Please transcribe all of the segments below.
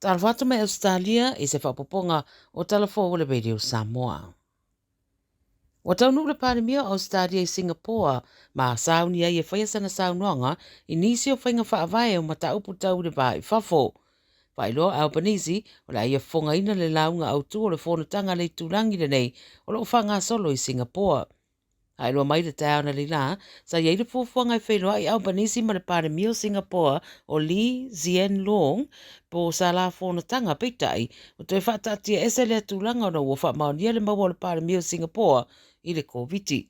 Talvata mai Ausetalia I se whapoponga o Tala Fou le radio Samoa. Wa taunu le parimia o Ausetalia I Singapore ma sauni ai e whaiasana saunoanga I nisi o whainga whaavae o mata upu tau le ba I whafo. Whailo Albanese o la ia whonga ina le launga au tu o le whonatanga le tūrangi le nei o lo whanga solo I Singapore. Ai loa mai le tau na li la, sa iei le fuafuanga I whailoa I Albanese ma le parimia o Singapore o Lee Zien Long po sa la whonatanga peitai o toi whaatatia ese le tūranga o na ua whaamaunia le maua le parimia o Singapore I le COVID.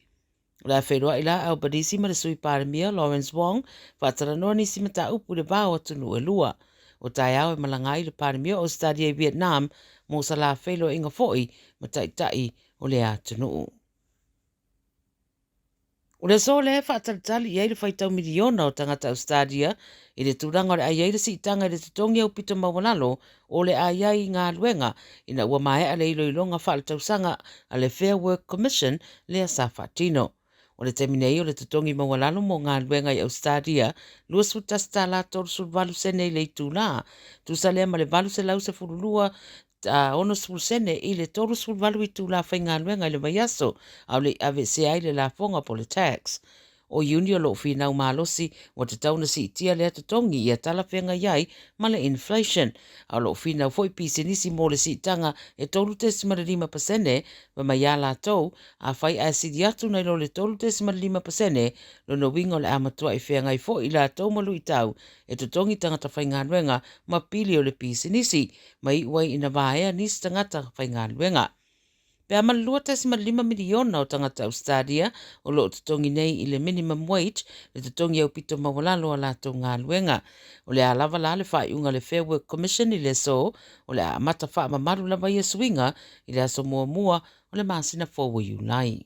La whailoa I la Albanese ma le sui parimia Lawrence Wong whaataranoa nisi mata upu le bao atunu e lua. O tai au e malangai le parimia o Stadia I Vietnam mo sa la whailoa inga foi ma tai o le atunu. O le so le whaataritali I le whaitau miliona o tangata Ausetalia I le tūranga o le aiai le siitanga I le tutongi au pito mawalalo o le aiai ngā luenga ina ua mai a le iloilonga whaatausanga a le Fair Work Commission le a Safatino. O le teminei o le tutongi mawalalo mo ngā luenga I Ausetalia lua sutasta la toru valu sene I le tūna. Tusa lea ma le valu se lau se furulua ono sene I le toru valu I tū la whainga luenga I le maiaso au le ave se ai le la fonga po le tax. O Iuni o loo whina umalosi o te tauna si itia lea tutongi I a tala whenga iai ma le inflation. Au loo whina foi pisi nisi mo le si itanga e toru tesimara 5% wa mai ala tau a whai a sidi atu nei lo le toru tesimara 5% lo no wingo le amatua I whenga I foi la tau malu I tau e tutongi tangata whainga luenga ma pili o le pisi nisi mai wai ina vaea nisi tangata whainga luenga. Pea malua tesimara 5 miliona o tangata Ausetalia o loo tutongi nei I le minimum wage le tutongi au pito mawalalo a lato ngā luenga. O le alava la le whaiunga le Fair Work Commission I le so o le amata wha mamaru lava ia swinga I le aso mua o le masina fōwa Iulai.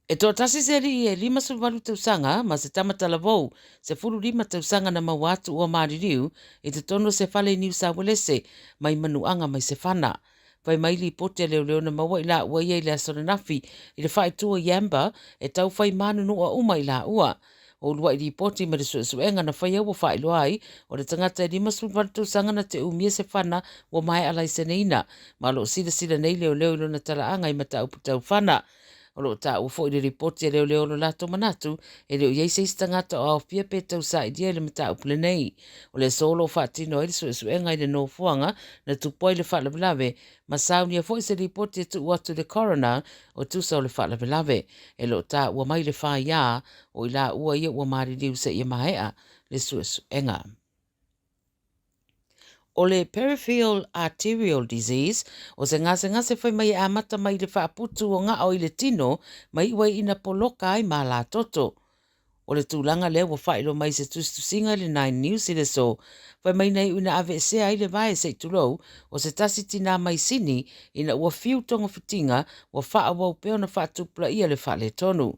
E tō tasi seri I e 5 tausanga ma se tamatala vau se 5 tausanga na mawatu ua maririu I te tono se whale New South Wales mai manuanga mai se whana. Whai mai li pote leo na maua I la ua ia I le asonanafi I le whai tua Yamba e tau whai manu noa uma I la ua. O lua I li pote ma le suenga na whai au whai loai o le tangata I 5 tausanga na te umia se whana wa mai alai seneina ma lo sila nei leo ilo na talaanga I mata upu tau whana. O lo ta ufo I le ripoti leo lo lato manatu e leo iei se istangata o au pia pe tau sa I dia le mata upule nei. O le solo whaatino I le suenga I le no fuanga na tupoi le whaalavelave ma sauni a fo I se ripoti e tu watu le corona o tu sa o le whaalavelave. E lo ta ua mai le wha ia o I la ua ia ua maari liu se ia mahea le suenga. O le peripheral arterial disease, o se ngase whai mai amata mai le whaaputu o ngā o I le tino, mai iwa ina poloka ai mā la toto. O le tūlanga leo wa whailo mai se tustusinga le 9 News I le so, whai mai nei una ave se ai le vae se tulou, o se tasi tina mai sini, ina ua fiu tonga fitinga, wa wha wau peo na whaatupla ia le whale tonu.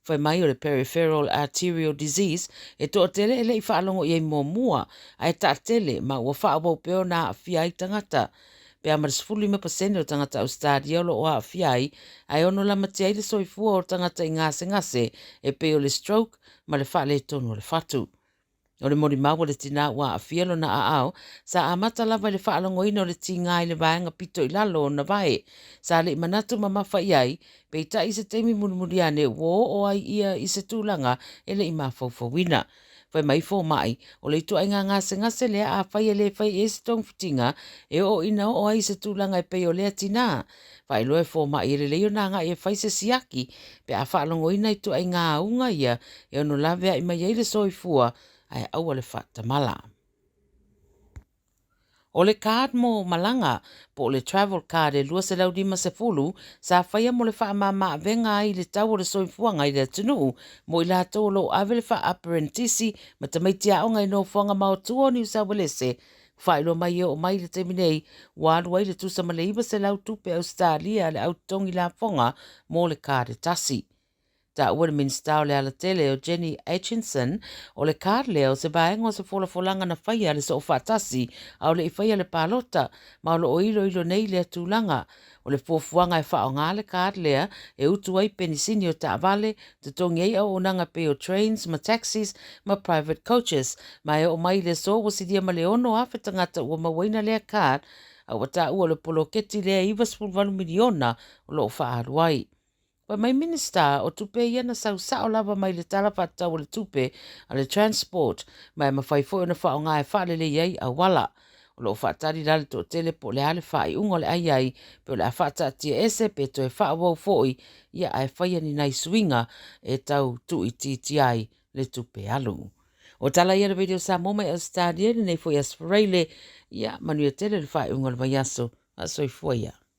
Whai mai o le peripheral arterial disease, e to tele ele I whaalongo I mua mua, a e ta tele ma ua whaawau peo na awhiai tangata. Pea maris 5% o tangata Ausetalia lo o awhiai, a e ono la matiai le soifua o tangata I ngase e peo le stroke ma le whaale tonu le whatu. O le mori maua le tina ua awhialo na aao, sa amata lava le whaalongo ino le tinga I le vaenga pito I lalo na vae, sa le manatu mamafa iai, pe ita I se teimi muriane wo o ai ia I se tūlanga ele I mawhauwhawina. Whai mai fō mai, o le itua inga ngase lea a whai le whai e se tong fitinga, e o ina o ai se tūlanga e peo lea tina. Whai loe fō mai e le leo na ngā e whai se siaki, pe a whaalongo ina I tua inga unga ia, e ono lavea I mai eile soifua, ai au le whata mala. O le card mo malanga, po le travel card e lua se lau 50, sa whaia mo le wha mama venga I le tau o le soifuanga I le tunu, mo I la tau lo ave le wha apprentice, ma tamaitia onga I no fuanga mao tua New South Wales, whailo mai o mai le teminei, wālua I le tusa maleiba se lau tupe Ausetalia le au tongi la fonga mo le card e tasi. Ta ua le minista o le ala tele o Jenny Atchison o le kār leo se baenga o se folanga na whaia le so whaatasi au le i whaia le pālota ma o lo o ilo nei le tūlanga o le fuafuanga e whao ngā le kār lea e utu ai penisini o ta vale te tongi ei au onanga pe o trains ma taxis ma private coaches ma e o mai le so o sidia ma le ono a whetangata ua mawaina lea kār au wata ua le poloketi lea iwa 10 miliona o lo whaaruai. Pa mai minista o tupe ia na sau sao lava mai le tala whatau o le tupe a le transport mai mawhai fo na whao ngā e whaalele iei a wala. O lo whaatari lale to tele po le ale whai ungo le ai ai pe o le a whaatatia ese pe to e whaawau foi ia ai whaia ni nai swinga e tau tu i titi ai le tupe alu. O tala ia le video Samoa mai Ausetalia ni nei foi asfareile ia manuia tele le whai ungo le mai aso a soi foi ia.